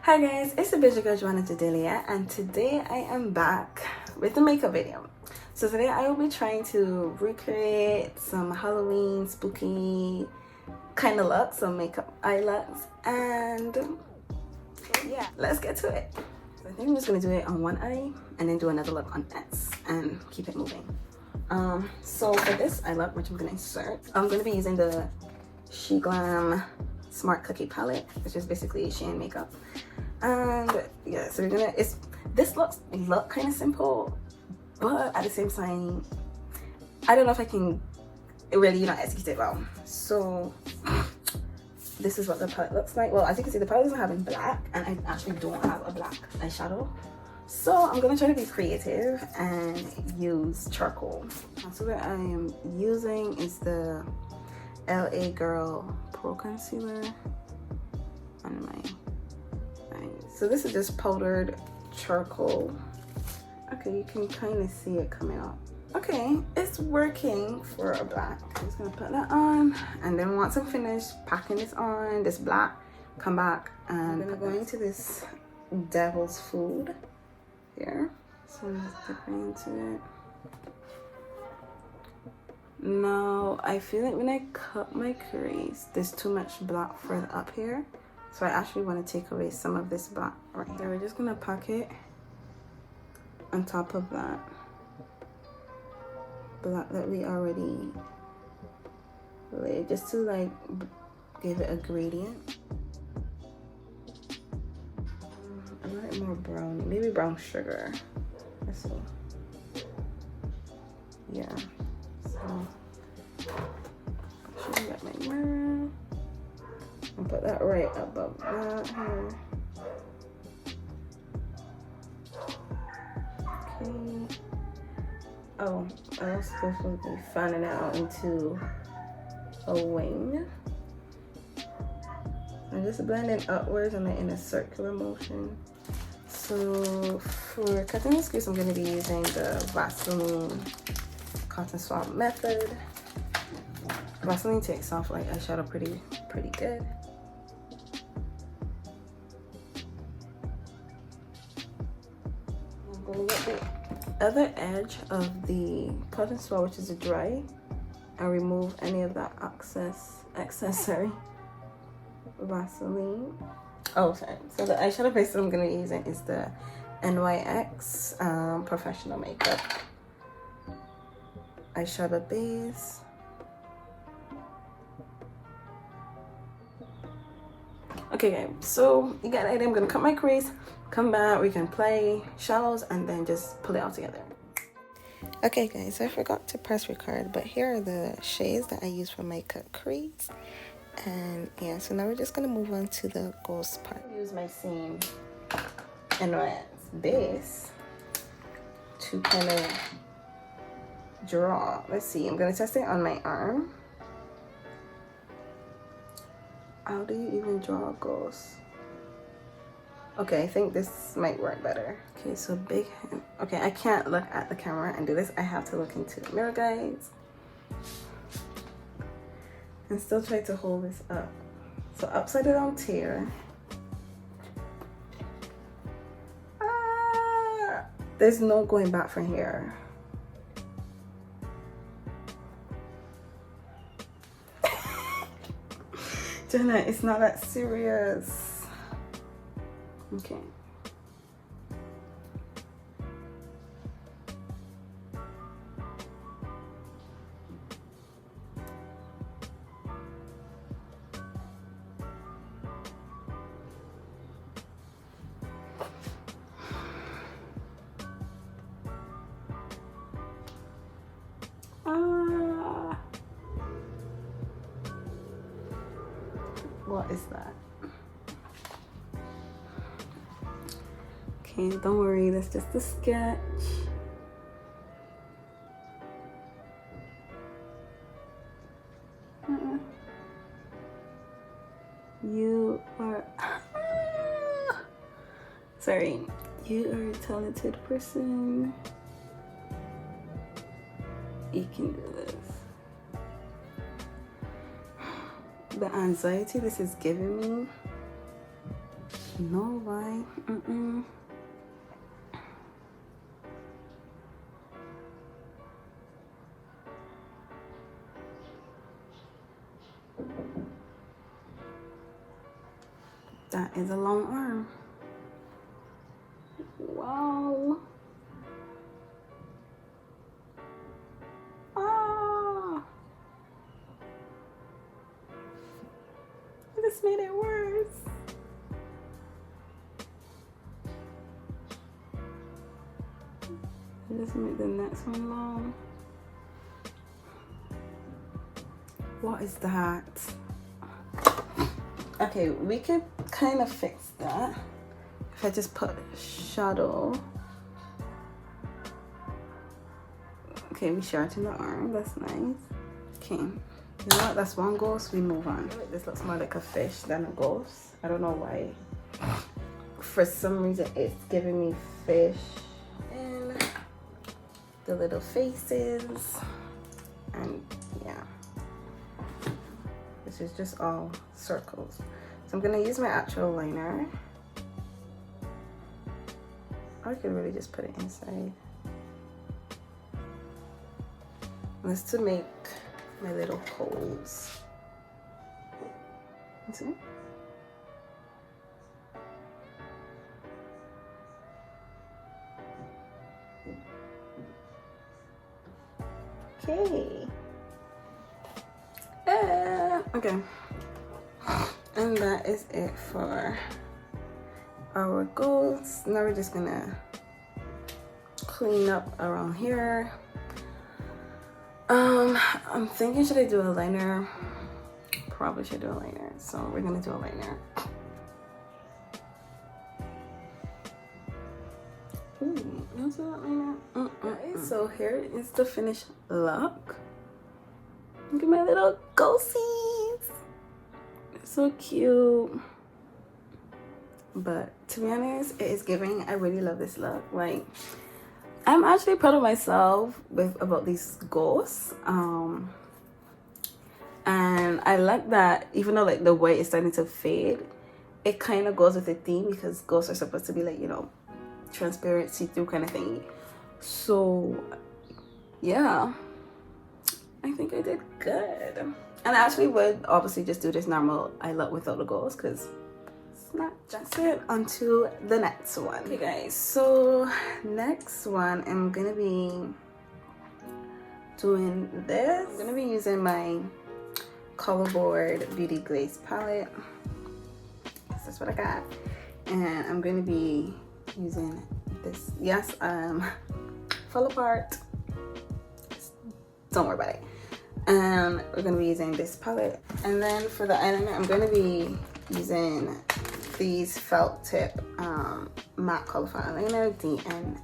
Hi guys, it's the busy girl Jordana, and today I am back with a makeup video. So today I will be trying to recreate some Halloween spooky kind of look, some makeup eye looks, and yeah, let's get to it. So I think I'm just gonna do it on one eye and then do another look on S and keep it moving. So for this eye look, which I'm gonna insert, I'm gonna be using the SHEGLAM Smart Cookie palette, which is basically Shein makeup. And yeah, so we're gonna, this look kind of simple, but at the same time I don't know if I can really execute it well. So this is what the palette looks like. Well, as you can see, the palette doesn't have in black, and I actually don't have a black eyeshadow, so I'm gonna try to be creative and use charcoal. So what I am using is the LA Girl Pro Concealer on my eye. So this is just powdered charcoal. Okay, you can kind of see it coming out. Okay, it's working for a black. I'm just gonna put that on, and then once I'm finished packing this on, this black, come back and I'm gonna go into this Devil's Food here. So I'm just dipping into it. Now I feel like when I cut my crease, there's too much black further up here, so I actually want to take away some of this black right here. So we're just gonna pack it on top of that black that we already laid, just to like give it a gradient. I want it more brown, maybe brown sugar. Let's see. Yeah. So I should get my mirror and put that right above that here. Okay. Oh, I was supposed to be fanning it out into a wing. I'm just blending upwards and then in a circular motion. So for cutting this crease, I'm going to be using the Vaseline cotton swab method. Vaseline takes off like eyeshadow pretty good. I'm going to get the other edge of the cotton swab, which is dry, and remove any of that excess Vaseline. Oh, sorry. So the eyeshadow base that I'm going to be using is the NYX Professional Makeup eyeshadow base. Okay guys, so you got the idea. I'm gonna cut my crease, come back, we can play shallows, and then just pull it all together. Okay guys, I forgot to press record, but here are the shades that I use for my cut crease. And yeah, so now we're just gonna move on to the ghost part. Use my same NYX base to kind of draw. Let's see, I'm gonna test it on my arm. How do you even draw a ghost? Okay, I think this might work better. Okay, so big hand. Okay, I can't look at the camera and do this. I have to look into the mirror, guys, and still try to hold this up. So upside down tear. There's no going back from here. Jenna, it's not that serious. Okay. What is that? Okay, don't worry, that's just a sketch. You are sorry, you are a talented person. You can do this. the anxiety this is giving me No light. That is a long arm. Wow. Ah. This made it worse. Just make the next one long. What is that? Okay, we could kind of fix that if I just put shadow. Okay, we shorten the arm. That's nice. Okay, you know what? That's one ghost. We move on. This looks more like a fish than a ghost. I don't know why. For some reason, it's giving me fish. And the little faces, and yeah, this is just all circles. So I'm gonna use my actual liner. I could really just put it inside. This to make my little holes. See? Okay. Okay. And that is it for our goals. Now we're just gonna clean up around here. I'm thinking, should I do a liner? Probably should do a liner. So we're gonna do a liner. Ooh, is that liner? So here is the finished look. Look at my little ghosties. They're so cute. But to be honest, it is giving. I really love this look. Like, I'm actually proud of myself about these ghosts. And I like that even though like the white is starting to fade, it kind of goes with the theme because ghosts are supposed to be like, you know, transparent, see-through kind of thing. So yeah, I think I did good. And I actually would obviously just do this normal eye look without the ghosts because it's not just it. Onto the next one. Okay guys, so next one I'm gonna be doing this. I'm gonna be using my Colorboard Beauty Glaze palette. That's what I got. And I'm gonna be using this. Yes, fell apart. Don't worry about it. We're gonna be using this palette. And then for the eyeliner, I'm gonna be using these felt tip matte colorful eyeliner, DNM.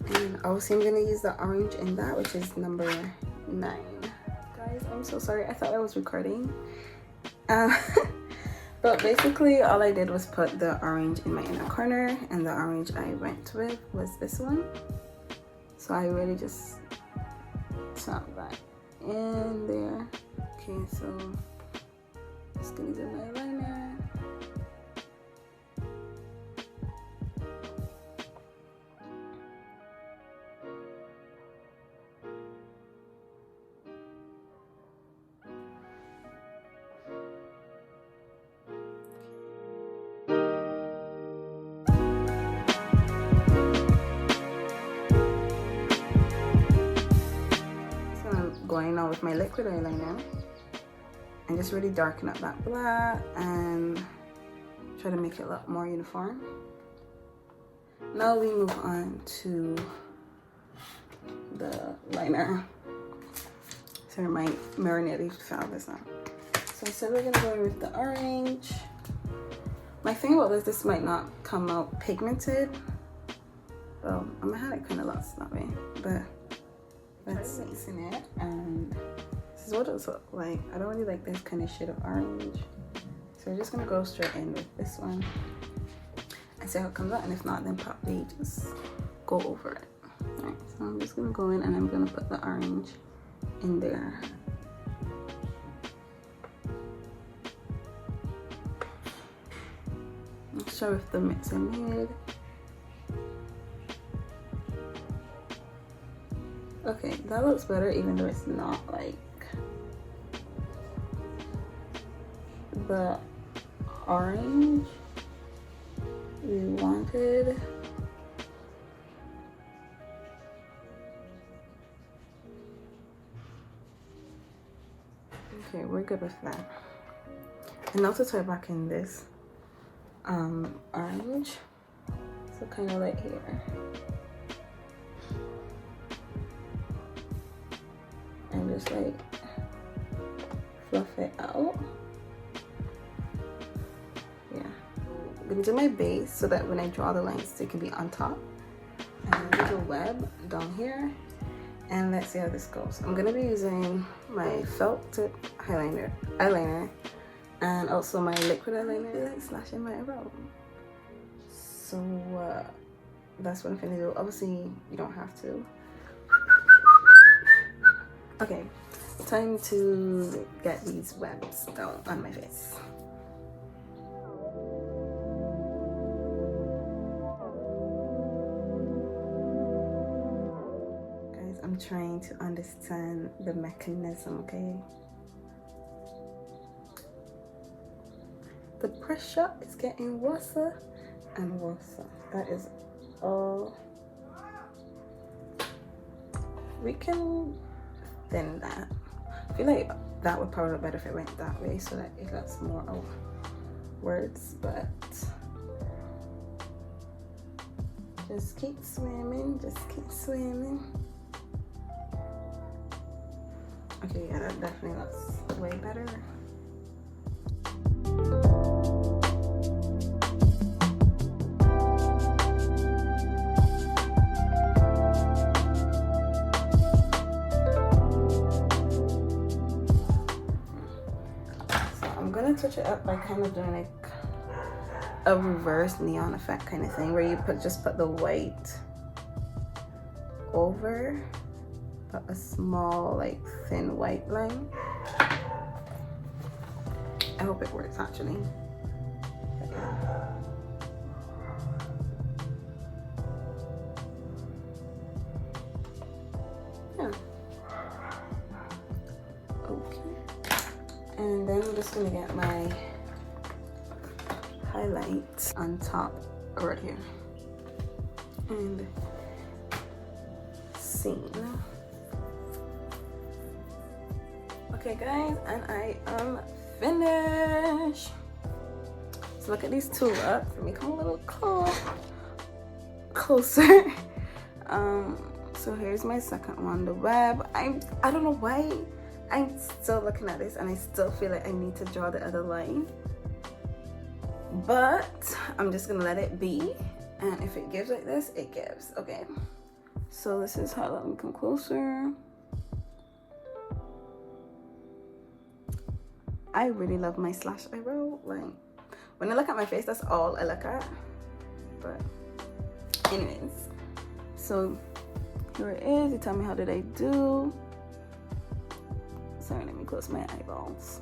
And obviously I'm gonna use the orange in that, which is number 9. Guys, I'm so sorry. I thought I was recording. But basically all I did was put the orange in my inner corner, and the orange I went with was this one. So I really just tapped that in there. Okay, so just gonna do my eyeliner. Going on with my liquid eyeliner and just really darken up that black and try to make it look more uniform. Now we move on to the liner. Sorry, my marinated fell this now. So instead we're gonna go in with the orange. My thing about this might not come out pigmented. Well, I'm gonna have it kind of lost that way, but let's mixing it, and this is what it looks like. I don't really like this kind of shade of orange, so we're just gonna go straight in with this one and see how it comes out, and if not, then probably just go over it. All right, so I'm just gonna go in and I'm gonna put the orange in there. Not sure if the mix I made. Okay, that looks better even though it's not like the orange we wanted. Okay, we're good with that. And also tie back in this orange, so kind of like here, and just like fluff it out. Yeah, I'm gonna do my base so that when I draw the lines it can be on top, and a little web down here. And let's see how this goes. I'm gonna be using my felt tip eyeliner and also my liquid eyeliner, like slashing my eyebrow. So that's what I'm gonna do. Obviously you don't have to. Okay, time to get these webs down on my face. Guys, I'm trying to understand the mechanism, okay? The pressure is getting worse and worse. That is all. We can thin that. I feel like that would probably be better if it went that way so that it lets more of words, but just keep swimming, just keep swimming. Okay, yeah, that definitely looks way better. Touch it up by kind of doing like a reverse neon effect kind of thing, where you just put the white over, but a small like thin white line. I hope it works actually. But yeah. Yeah. Okay. And then I'm just gonna get my highlights on top right here and scene. Okay guys, and I am finished. So look at these two looks. Let me come a little closer. So here's my second one, the web. I don't know why I'm still looking at this and I still feel like I need to draw the other line, but I'm just gonna let it be, and if it gives like this, it gives. Okay, so this is how, let me come closer. I really love my slash eyebrow. Like when I look at my face, that's all I look at. But anyways, so here it is. You tell me, how did I do? Sorry, let me close my eyeballs.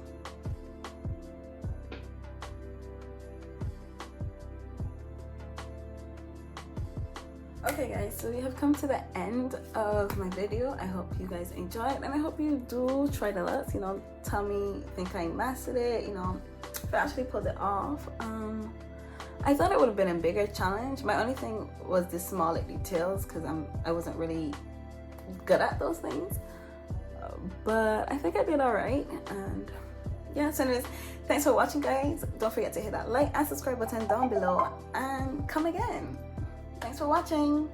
Okay guys, so we have come to the end of my video. I hope you guys enjoyed, and I hope you do try the looks. You know, tell me, think I mastered it, you know, if I actually pulled it off. I thought it would have been a bigger challenge. My only thing was the small like details, because I wasn't really good at those things. But I think I did all right, and yeah. So anyways, thanks for watching guys. Don't forget to hit that like and subscribe button down below, and come again. Thanks for watching.